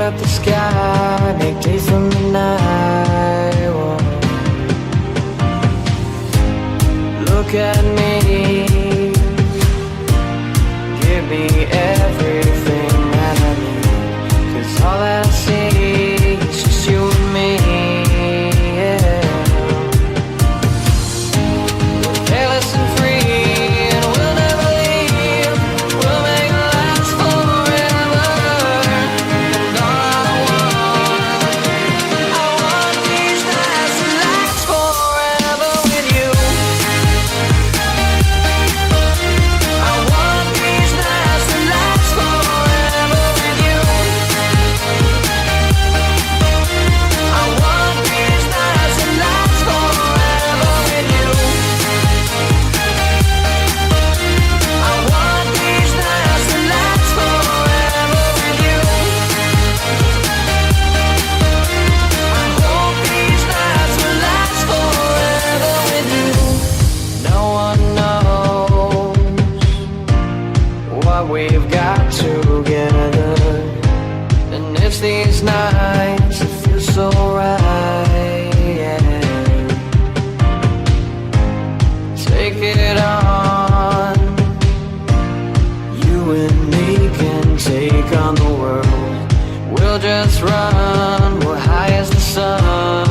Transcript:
up the sky, make days from the night. Whoa. Look at me, give me everything that I need, 'cause all that I see is just you and me. Yeah. We're careless and free, and we'll never leave. We'll make it last forever. And all I want these nights to last forever with you. I want these nights to last forever with you. I want these nights to last forever with you. I want these nights to last forever with you. I hope these nights will last forever with you. No one knows what we've got together, and it's these nights that feel so right. Yeah. Take it on. You and me can take on the world. We'll just run, we're high as the sun.